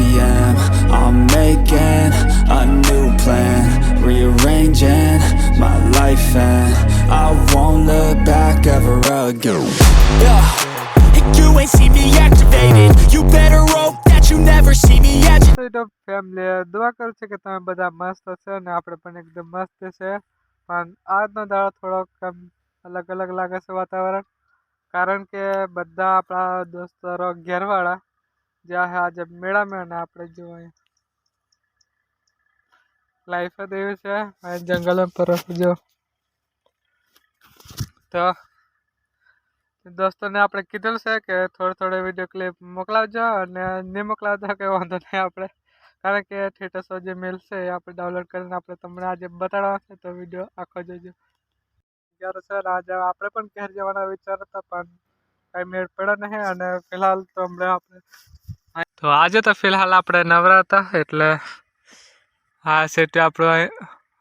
p.m. I'm making a new plan, rearranging my life, and I won't look back ever again. Yeah, you ain't see me activated. You better hope that you never see me agitated. Family દુઆ કરું છે કે તમે બધા મસ્ત હશે અને આપણે પણ એકદમ મસ્ત છે. પણ આજનો દાડો થોડોક અલગ અલગ લાગે છે વાતાવરણ, કારણ કે બધા આપણા દોસ્તારો ઘેરવાળા જ્યાં આજે મેળામાં અને આપણે જોવા લાઈફ જ એવી છે. જંગલ પર જો તો દોસ્તોને આપણે કીધેલું છે કે થોડો વિડીયો ક્લિપ મોકલાવજો, અને નહીં મોકલાવજો કંઈ વાંધો નહીં આપણે, કારણ કે થિયેટર જે મેલ છે એ આપણે ડાઉનલોડ કરીને આપણે તમને આજે બતાડવા છે. તો વિડીયો આખો જોજો. સર આજે આપણે પણ ઘેર જવાના વિચાર હતા, પણ કાંઈ મેળ પડ્યો નહીં. અને ફિલહાલ તો હમણાં આપણે આજે તો ફિલહાલ આપણે નવરા હતા, એટલે આ સેટ આપણો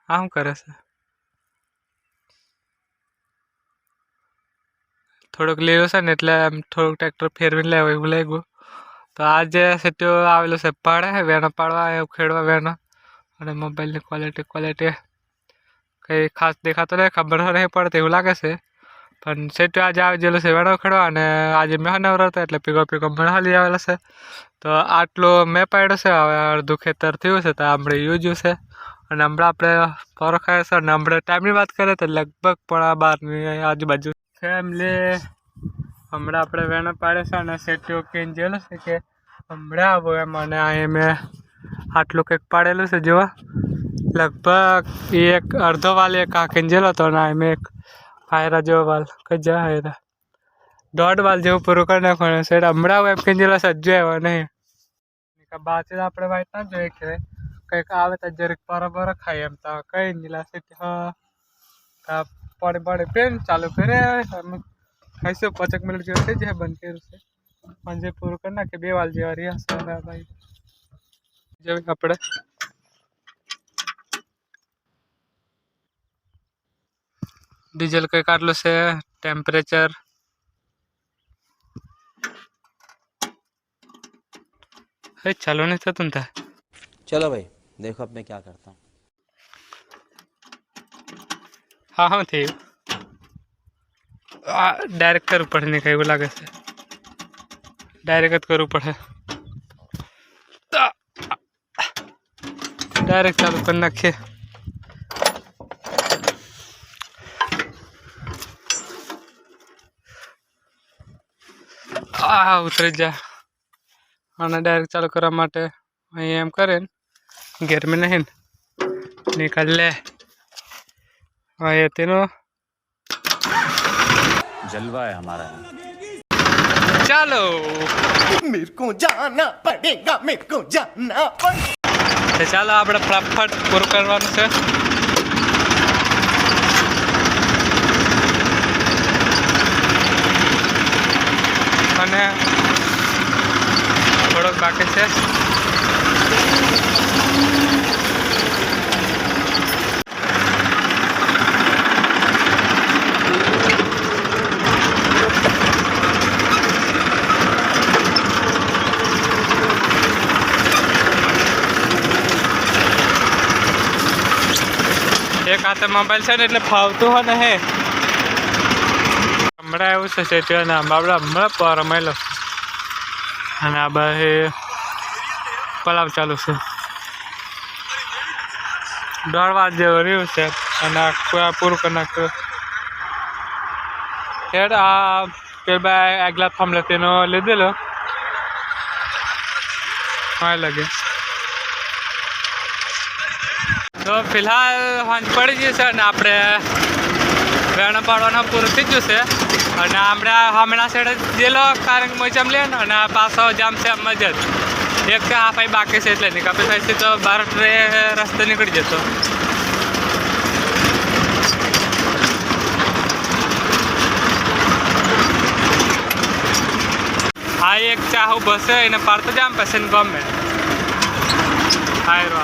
આમ કરે છે. થોડુંક લીલું છે ને એટલે એમ થોડુંક ટ્રેક્ટર ફેરવીને લેવું એવું લાગ્યું. તો આજે સેટ્યો આવેલો છે પાડે વેણો પાડવા, એવું ખેડવા વેણો. અને મોબાઈલની ક્વોલિટી કંઈ ખાસ દેખાતો નહીં, ખબર નહીં પડતી એવું લાગે છે. પણ સેટ્યો આજે આવી ગયેલો છે વેણો ખેડવા, અને આજે મેં નવરો હતો એટલે પીકો મેળા લઈ આવેલો છે. તો આટલું મેં પાડ્યો છે. હવે અડધું ખેતર થયું છે તો આપણે યુઝ્યું છે. અને હમણાં આપણે પરો ખાય છે. અને હમણાં ટાઈમની વાત કરીએ તો લગભગ 12:30 આજુબાજુ. ફેમિલી હમણાં આપણે વેણો પાડે છે અને સેટ્યો કહીને જેલો છે કે હમણાં આવો એમ. અને અહીં મેં આટલું કંઈક પાડેલું છે જોવા, લગભગ એક અડધો વાલ એક આંખીને જેલો હતો. અને મેં એક હાયરા જેવો વાલ કઈ જાય હાયરા 1.5 વાલ જેવું પૂરું કરી નાખવાનું છે. હમણાં આવું એમ કહીને જેલો છે, હજુ આવ્યો નહીં. બાકી આપણે વાઈટ ના જોઈએ કે કંઈક આવે તો જરીક બરાબર ખાય એમ. તો કઈ નહીં લાગે હા પાણી પેન ચાલુ કરે ખાઈશું. 5 મિનિટ જેવું થઈ જાય, બંધ કર્યું છે. પણ જે પૂરું કરી નાખે 2 વાલ જેવા રહ્યા છે. ભાઈ જેવી આપણે ડીઝલ કંઈક આટલું છે. ટેમ્પરેચર ચાલુ નહીં થતું ને. चलो भाई देखो अब मैं क्या करता हूँ. હા થયું. ડાયરેક્ટ કરવું પડે ને કંઈ એવું લાગે છે. ડાયરેક્ટ જ કરવું પડે. ડાયરેક્ટ ચાલુ કરી નાખીએ. ઉતરી જા. અને ડાયરેક્ટ ચાલુ કરવા માટે અહીં એમ કરે ને ઘેર મેં નહીં નિકાલ લે. હા એ તેનો जलवा है हमारा. ચાલો मेरे को जाना पड़ेगा, मेरे को जाना पड़ेगा. તો ચાલો આપણે ફટાફટ પૂરું કરવાનું છે. અને થોડોક બાકી છે. એક હાથે મોબાઈલ છે ને એટલે ફાવતું હોય ને. હમણાં એવું છે સેટ્યો ને આપણે હમણાં પર રમેલો. અને આ બહાર પલાવ ચાલુ છે. 1.5 વાર જેવું રહ્યું છે. અને આ પૂરું કરી નાખ્યું. હેડ આ પેલા આગલા થાંભલે તેનો લીધેલો હા લાગે. તો ફિલહાલ સાંજ પડી ગઈ છે અને આપણે વેણો પાડવાનું પૂરું થઈ ગયું છે. અને હમણાં સાઈડ જેલો કારણ કે મજામ લે ને. અને આ પાછો જામ છે એમ જ એક છે આ ભાઈ બાકી છે એટલે નહીં કાપી થાય છે. તો બહાર રસ્તે નીકળી જતો. આ એક ચાહું બસે એને પાડતો જામ પછી ગમે હાયરો.